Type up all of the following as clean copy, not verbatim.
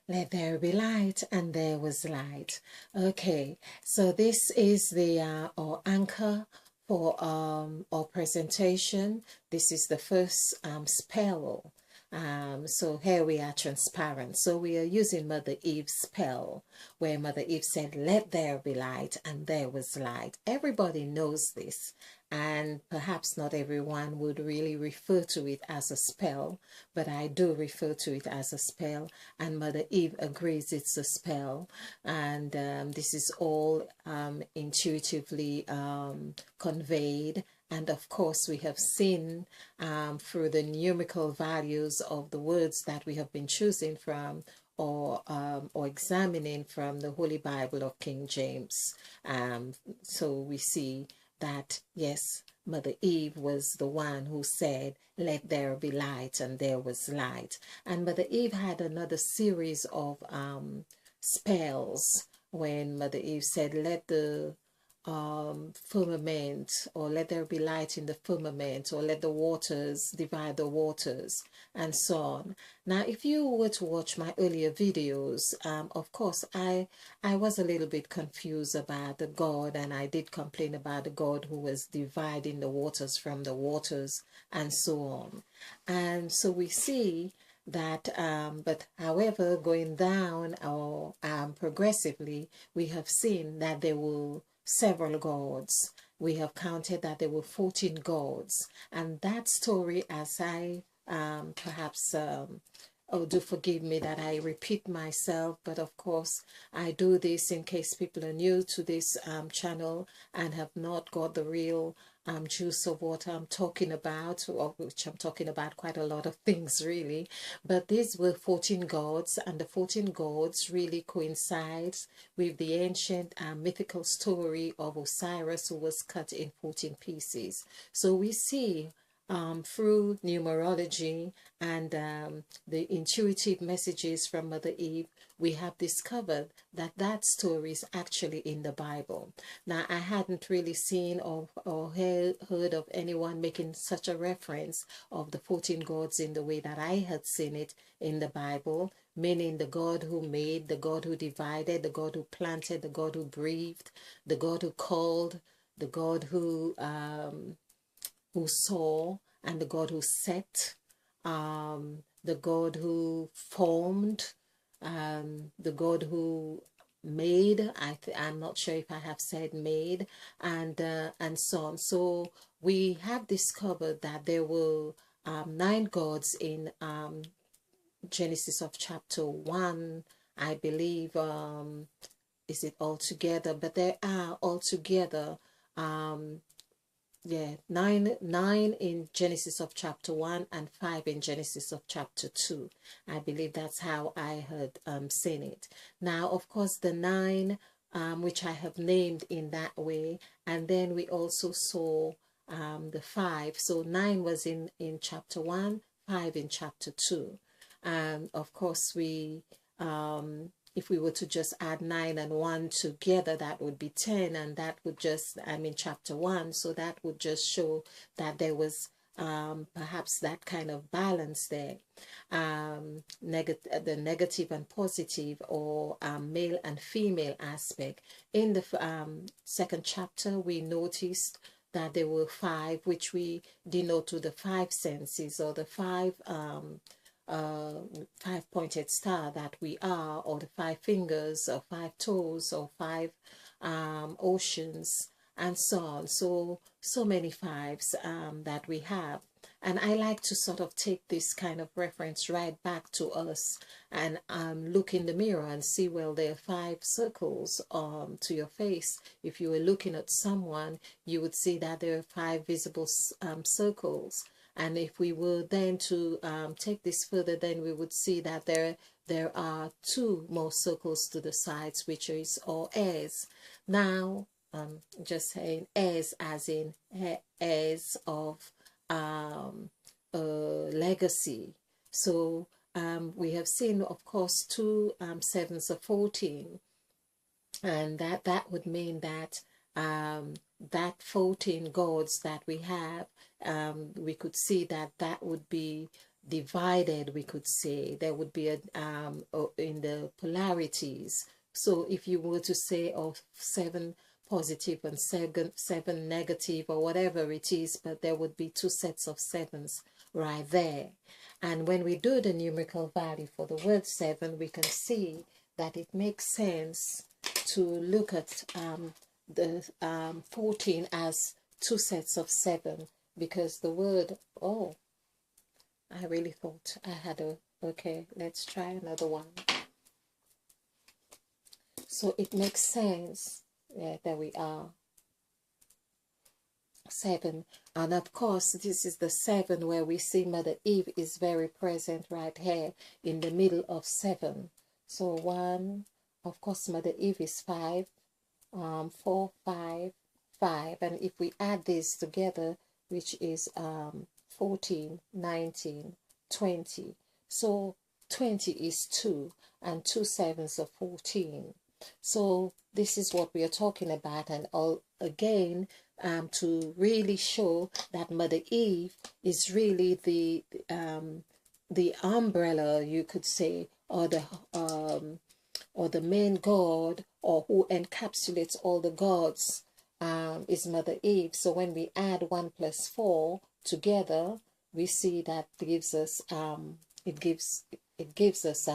Let there be light, and there was light. Okay, so this is the our anchor for our presentation. This is the first spell. So here we are transparent. So we are using Mother Eve's spell, where Mother Eve said, "Let there be light," and there was light. Everybody knows this, and perhaps not everyone would really refer to it as a spell, but I do refer to it as a spell, and Mother Eve agrees it's a spell, and this is all intuitively conveyed. And of course, we have seen through the numerical values of the words that we have been choosing from or examining from the Holy Bible of King James. So we see that, yes, Mother Eve was the one who said, "Let there be light," and there was light. And Mother Eve had another series of spells when Mother Eve said, "Let the firmament," or "let there be light in the firmament," or "let the waters divide the waters," and so on. Now, if you were to watch my earlier videos, of course, I was a little bit confused about the God, and I did complain about the God who was dividing the waters from the waters, and so on. And so we see that, but however, going down or progressively, we have seen that there will several gods. We have counted that there were 14 gods, and that story, as I perhaps oh, do forgive me that I repeat myself, but of course I do this in case people are new to this channel and have not got the real juice of what I'm talking about, of which I'm talking about quite a lot of things really. But these were 14 gods, and the 14 gods really coincides with the ancient mythical story of Osiris, who was cut in 14 pieces. So we see through numerology and the intuitive messages from Mother Eve, we have discovered that that story is actually in the Bible. Now, I hadn't really seen or heard of anyone making such a reference of the 14 gods in the way that I had seen it in the Bible, meaning the God who made, the God who divided, the God who planted, the God who breathed, the God who called, the God who saw, and the God who set, the God who formed, the God who made. I'm not sure if I have said made, and so on. So we have discovered that there were 9 gods in Genesis of chapter 1, I believe. Is it altogether? But there are altogether nine in Genesis of chapter 1 and 5 in Genesis of chapter 2. I believe that's how I had seen it. Now, of course, the 9 which I have named in that way, and then we also saw the 5. So 9 was in chapter 1, 5 in chapter 2. Of course, we if we were to just add 9 and 1 together, that would be 10, and that would just, I'm in chapter 1, so that would just show that there was perhaps that kind of balance there, the negative and positive, or male and female aspect. In the second chapter, we noticed that there were 5, which we denote to the 5 senses, or the 5 5-pointed star that we are, or the 5 fingers, or 5 toes, or 5 oceans, and so on. So many 5s that we have. And I like to sort of take this kind of reference right back to us and look in the mirror and see, well, there are 5 circles to your face. If you were looking at someone, you would see that there are 5 visible circles. And if we were then to take this further, then we would see that there are 2 more circles to the sides, which is or heirs. Now, just saying heirs as in heirs of legacy. So we have seen, of course, 2 7s of 14, and that would mean that that 14 gods that we have, we could see that that would be divided, we could say. There would be a in the polarities. So if you were to say of 7 positive and seven negative, or whatever it is, but there would be 2 sets of 7s right there. And when we do the numerical value for the word 7, we can see that it makes sense to look at the 14 as 2 sets of 7, because the word, oh, I really thought I had a, okay, let's try another one. So it makes sense. Yeah, there we are. 7. And of course, this is the 7 where we see Mother Eve is very present right here in the middle of 7. So 1, of course, Mother Eve is 5, 4, 5, 5. And if we add this together, which is 14, 19, 20. So 20 is 2, and 2 7s are 14. So this is what we are talking about. And all again, to really show that Mother Eve is really the umbrella, you could say, or the main god, or who encapsulates all the gods, is Mother Eve. So when we add 1 plus 4 together, we see that gives us it gives us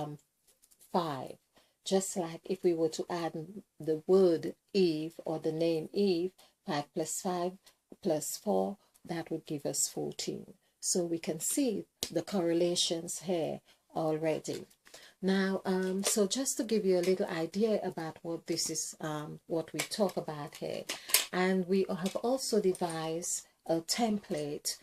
5. Just like if we were to add the word Eve, or the name Eve, 5 plus 5 plus 4, that would give us 14. So we can see the correlations here already. Now, so just to give you a little idea about what this is, what we talk about here, and we have also devised a template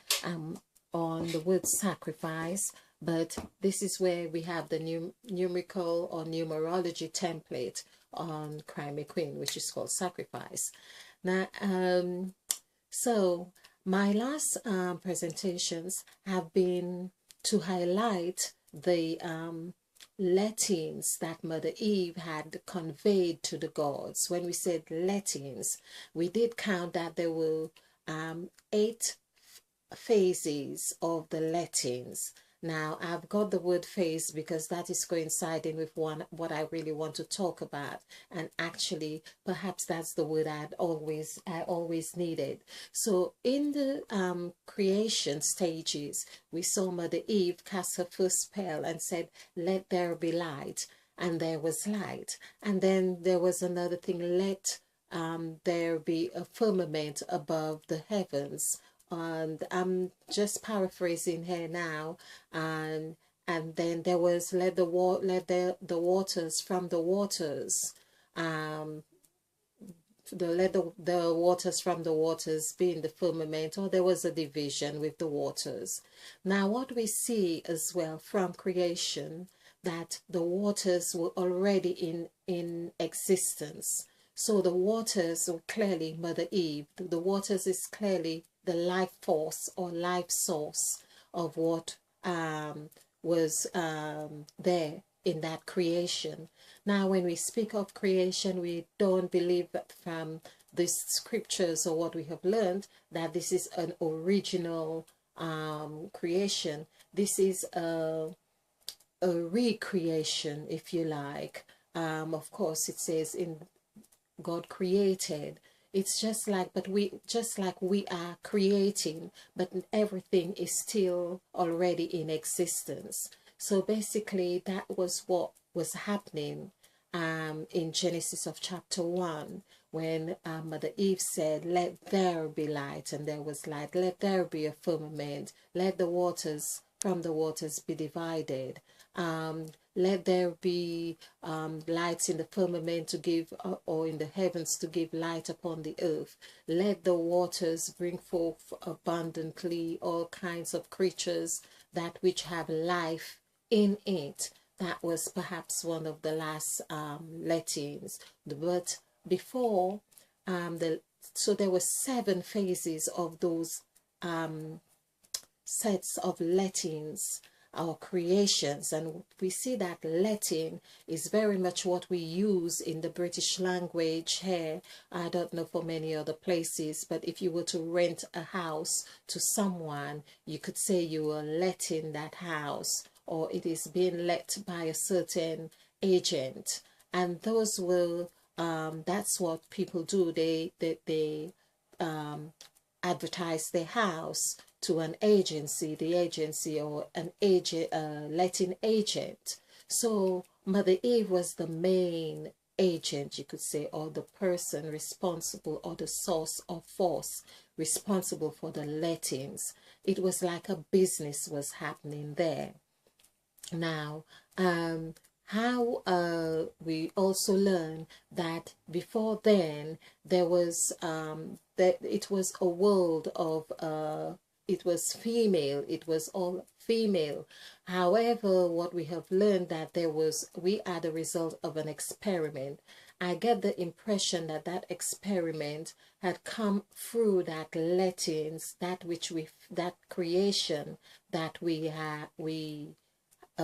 on the word sacrifice, but this is where we have the numerical or numerology template on Crimey Queen, which is called sacrifice. Now, so my last presentations have been to highlight the lettings that Mother Eve had conveyed to the gods. When we said lettings, we did count that there were 8 phases of the lettings. Now, I've got the word phase because that is coinciding with what I really want to talk about, and actually perhaps that's the word I always needed. So in the creation stages, we saw Mother Eve cast her first spell and said, "Let there be light," and there was light. And then there was another thing, "Let there be a firmament above the heavens." And I'm just paraphrasing here now, and then there was let the waters from the waters, let the waters from the waters be in the firmament, or there was a division with the waters. Now what we see as well from creation, that the waters were already in existence. So the waters were clearly Mother Eve. The waters is clearly the life force or life source of what was there in that creation. Now, when we speak of creation, we don't believe that from the scriptures or what we have learned that this is an original creation. This is a recreation, if you like. Of course, it says in God created. It's just like, we are creating, but everything is still already in existence. So basically, that was what was happening in Genesis of chapter 1, when Mother Eve said, "Let there be light," and there was light. "Let there be a firmament. Let the waters from the waters be divided. Let there be lights in the firmament to give, or in the heavens to give light upon the earth. Let the waters bring forth abundantly all kinds of creatures, that which have life in it." That was perhaps one of the last lettings. But before, so there were 7 phases of those sets of lettings. our creations. And we see that letting is very much what we use in the British language here. I don't know for many other places, but if you were to rent a house to someone, you could say you are letting that house, or it is being let by a certain agent. And those will that's what people do. They advertise their house to an agency, the agency, or an agent, letting agent. So Mother Eve was the main agent, you could say, or the person responsible, or the source or force responsible for the lettings. It was like a business was happening there. Now, how we also learn that before then there was that it was a world of it was female, it was all female. However, what we have learned that we are the result of an experiment. I get the impression that that experiment had come through that lettings, that creation that we are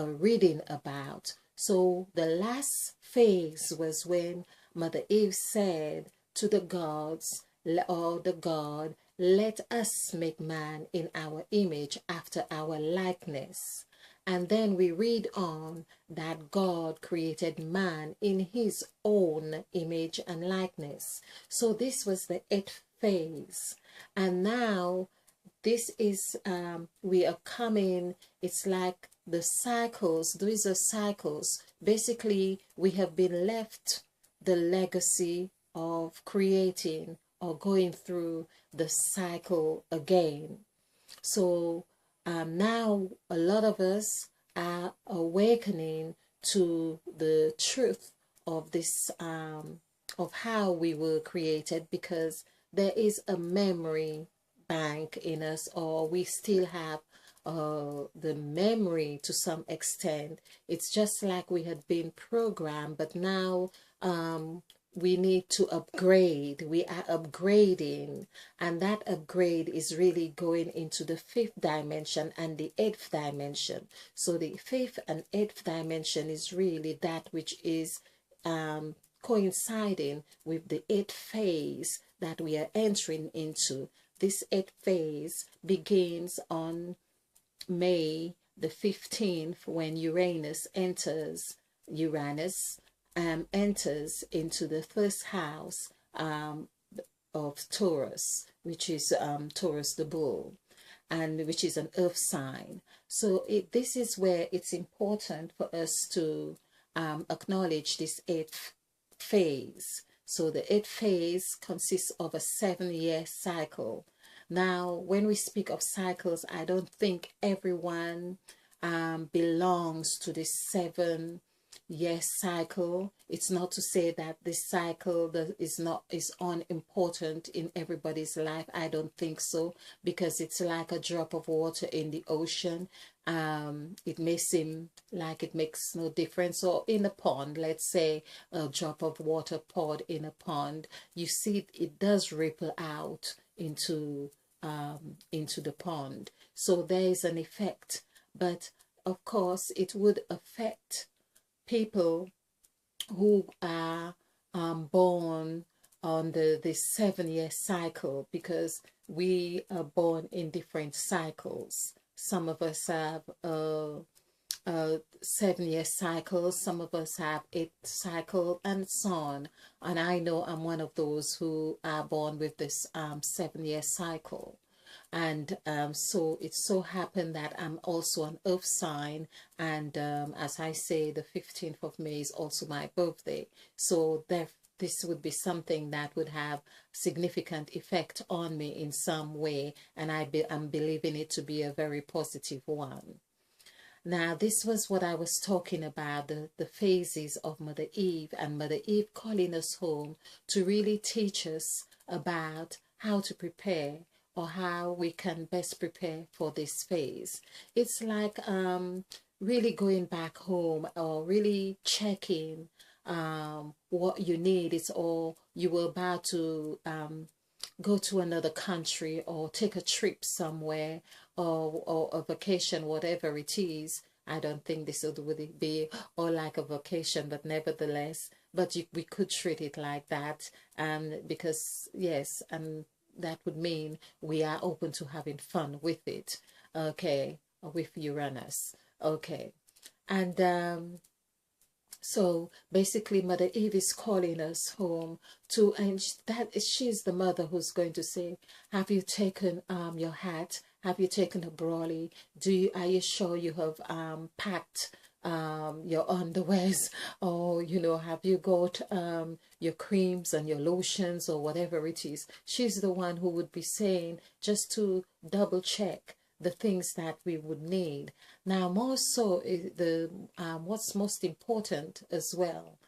reading about. So the last phase was when Mother Eve said to the gods, or the God, let us make man in our image, after our likeness. And then we read on that God created man in his own image and likeness. So this was the 8th phase. And now this is, we are coming, it's like the cycles, these are cycles. Basically, we have been left the legacy of creating or going through the cycle again. So now a lot of us are awakening to the truth of this, of how we were created, because there is a memory bank in us, or we still have the memory to some extent. It's just like we had been programmed, but now we need to upgrade. We are upgrading, and that upgrade is really going into the 5th dimension and the 8th dimension. So the 5th and 8th dimension is really that which is coinciding with the 8th phase that we are entering into. This 8th phase begins on May the 15th, when Uranus enters into the first house of Taurus, which is Taurus the bull, and which is an earth sign. So this is where it's important for us to acknowledge this 8th phase. So the 8th phase consists of a 7-year cycle. Now, when we speak of cycles, I don't think everyone belongs to this 7-year cycle. It's not to say that this cycle is unimportant in everybody's life. I don't think so, because it's like a drop of water in the ocean. It may seem like it makes no difference. Or in a pond, let's say a drop of water poured in a pond, you see it does ripple out into the pond. So there is an effect, but of course it would affect people who are born on this 7-year cycle, because we are born in different cycles. Some of us have 7-year cycles, some of us have 8 cycle, and so on. And I know I'm one of those who are born with this 7-year cycle. And so it so happened that I'm also an earth sign, and as I say, the 15th of May is also my birthday. So this would be something that would have significant effect on me in some way, and I'm believing it to be a very positive one. Now, this was what I was talking about, the phases of Mother Eve, and Mother Eve calling us home to really teach us about how to prepare, or how we can best prepare for this phase. It's like really going back home, or really checking what you need. It's all you were about to go to another country or take a trip somewhere, or a vacation, whatever it is. I don't think this would be or like a vacation, but nevertheless, but we could treat it like that, because yes, and that would mean we are open to having fun with it, okay, with Uranus, okay, and so basically, Mother Eve is calling us home to, and she's the mother who's going to say, "Have you taken your hat? Have you taken a brolly? Are you sure you have packed your underwears? Or have you got your creams and your lotions or whatever it is?" She's the one who would be saying, just to double check the things that we would need. Now, more so, what's most important as well,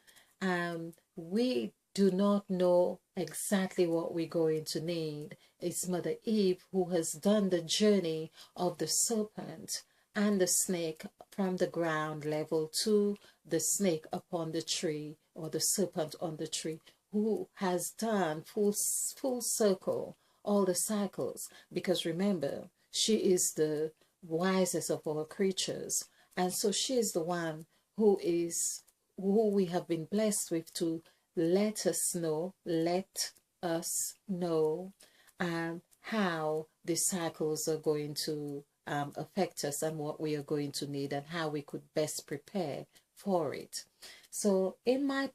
we do not know exactly what we're going to need. It's Mother Eve who has done the journey of the serpent and the snake from the ground level to the snake upon the tree, or the serpent on the tree, who has done full circle, all the cycles, because remember, she is the wisest of all creatures, and so she is the one who we have been blessed with to let us know how the cycles are going to affect us, and what we are going to need, and how we could best prepare for it. So in my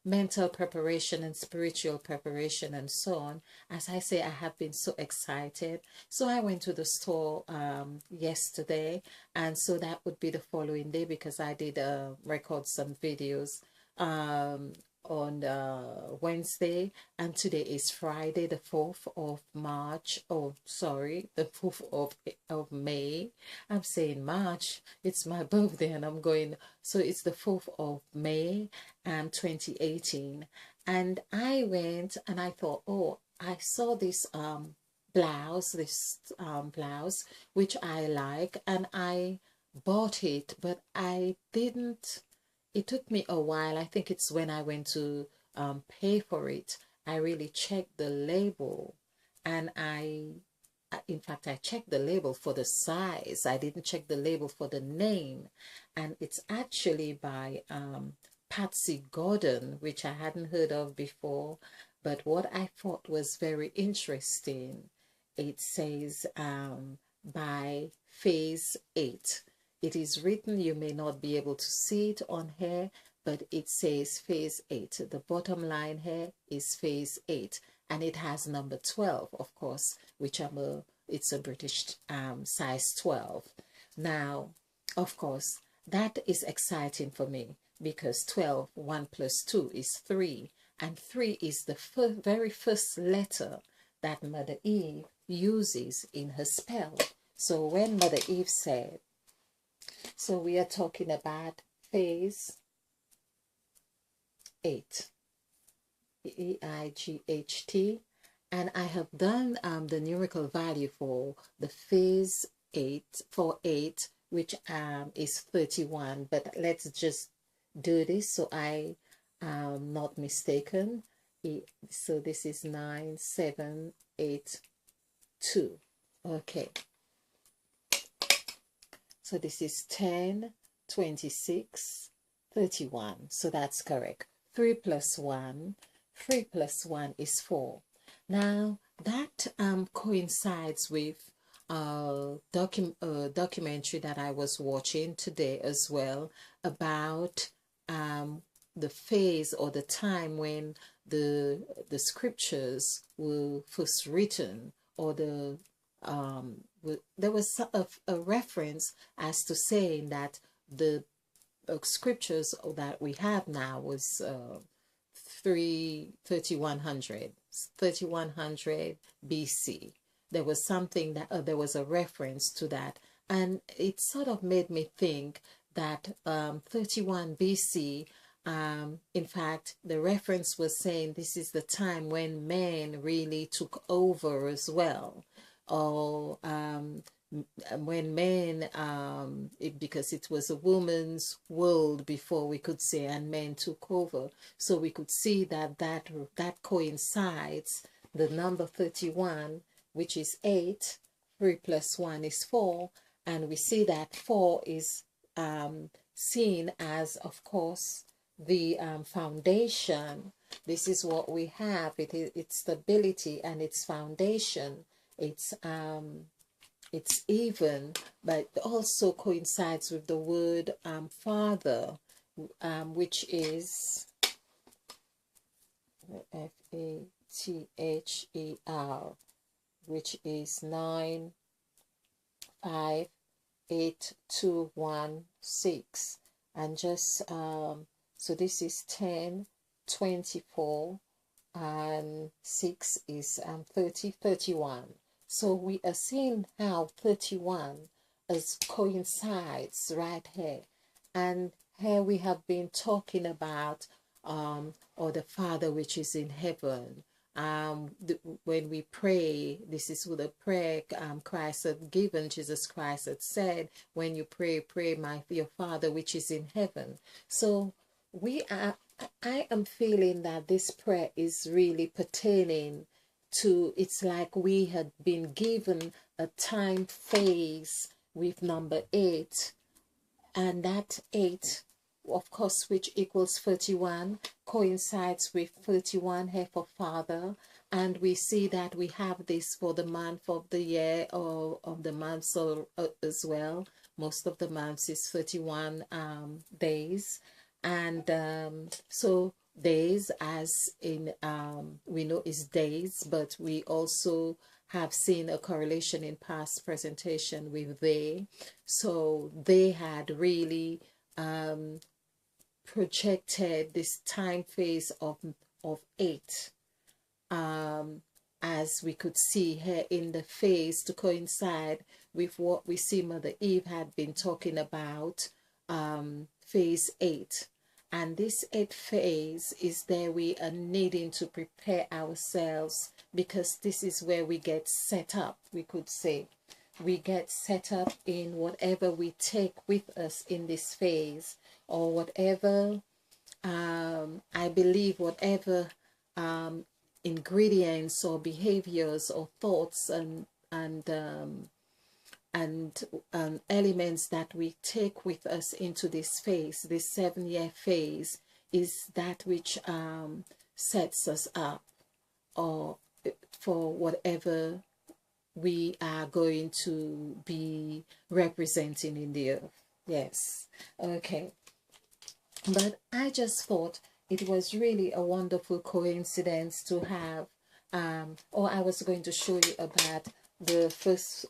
mental preparation and spiritual preparation and so on, as I say, I have been so excited. So I went to the store yesterday, and so that would be the following day, because I did record some videos on Wednesday, and today is Friday, the 4th of March. Oh, sorry, the 4th of May. I'm saying March. It's my birthday, and I'm going. So it's the 4th of May, 2018. And I went and I thought, oh, I saw this blouse, which I like, and I bought it, but I didn't. It took me a while. I think it's when I went to pay for it, I really checked the label, and in fact, I checked the label for the size. I didn't check the label for the name, and it's actually by Patsy Gordon, which I hadn't heard of before. But what I thought was very interesting, it says by Phase 8. It is written, you may not be able to see it on here, but it says Phase 8. The bottom line here is Phase 8, and it has number 12, of course, which it's a British size 12. Now, of course, that is exciting for me, because 12, 1 plus 2 is 3, and 3 is the very first letter that Mother Eve uses in her spell. So when Mother Eve said, so we are talking about Phase 8, EIGHT, and I have done the numerical value for the Phase 8, which is 31, but let's just do this so I am not mistaken. So this is 9782. Okay. So this is 10, 26, 31. So that's correct. 3 plus 1 is 4. Now that coincides with a documentary that I was watching today as well, about the phase or the time when the scriptures were first written, or there was a reference as to saying that the scriptures that we have now was 3100 BC. There was something that there was a reference to that, and it sort of made me think that 31 BC, in fact, the reference was saying this is the time when men really took over as well, or when men, because it was a woman's world before, we could say, and men took over. So we could see that coincides, the number 31, which is 8, 3 plus 1 is 4, and we see that 4 is seen as, of course, the foundation. This is what we have. It's stability and its foundation. It's even, but also coincides with the word father, which is Father, which is 9, 5, 8, 2, 1, 6. And just so this is 10, 24, and 6 is 30, 31. So we are seeing how 31 coincides right here. And here we have been talking about or the Father which is in heaven. When we pray, this is what the prayer Christ had given. Jesus Christ had said, when you pray, pray your Father which is in heaven. So I am feeling that this prayer is really pertaining to, it's like we had been given a time phase with number 8, and that 8, of course, which equals 31, coincides with 31 here for Father. And we see that we have this for the month of the year, or of the months as well. Most of the months is 31 days. And so days, as in we know is days, but we also have seen a correlation in past presentation with they. So they had really projected this time phase of 8, as we could see here in the phase, to coincide with what we see Mother Eve had been talking about, phase 8. And this 8th phase is there we are needing to prepare ourselves, because this is where we get set up, we could say. We get set up in whatever we take with us in this phase, or whatever, I believe, whatever ingredients or behaviors or thoughts and elements that we take with us into this phase, this 7-year phase, is that which sets us up, or for whatever we are going to be representing in the earth. Yes. Okay. But I just thought it was really a wonderful coincidence to have, or I was going to show you about the first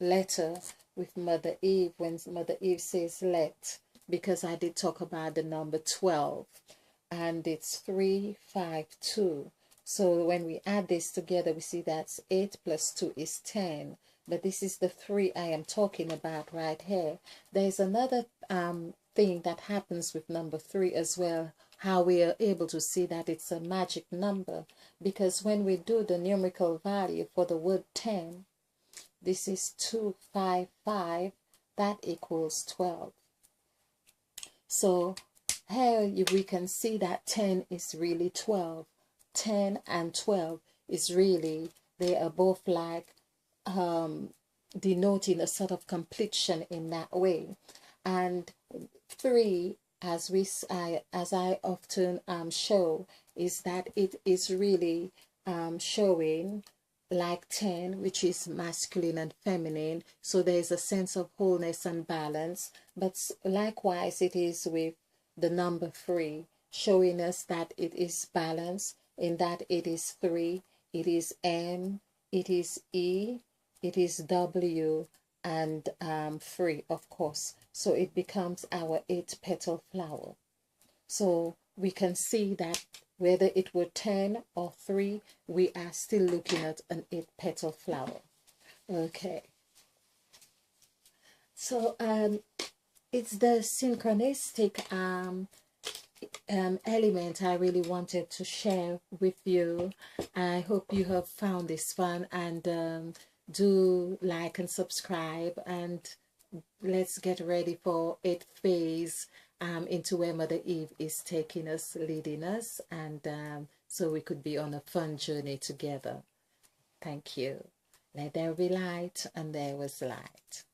letter with Mother Eve, when Mother Eve says let, because I did talk about the number 12, and it's 3, 5, 2. So when we add this together, we see that's 8 plus 2 is 10. But this is the 3 I am talking about right here. There's another thing that happens with number 3 as well, how we are able to see that it's a magic number, because when we do the numerical value for the word 10, this is 255, that equals 12. So here we can see that 10 is really 12. 10 and 12 is really, they are both like denoting a sort of completion in that way. And 3, as I often show, is that it is really showing like 10, which is masculine and feminine. So there's a sense of wholeness and balance. But likewise, it is with the number 3, showing us that it is balance, in that it is 3, it is M, it is E, it is W, and 3, of course. So it becomes our 8-petal flower. So we can see that whether it were 10 or 3, we are still looking at an 8-petal flower. Okay. So it's the synchronistic element I really wanted to share with you. I hope you have found this fun, and do like and subscribe, and let's get ready for 8th phase into where Mother Eve is taking us, leading us, and so we could be on a fun journey together. Thank you. Let there be light, and there was light.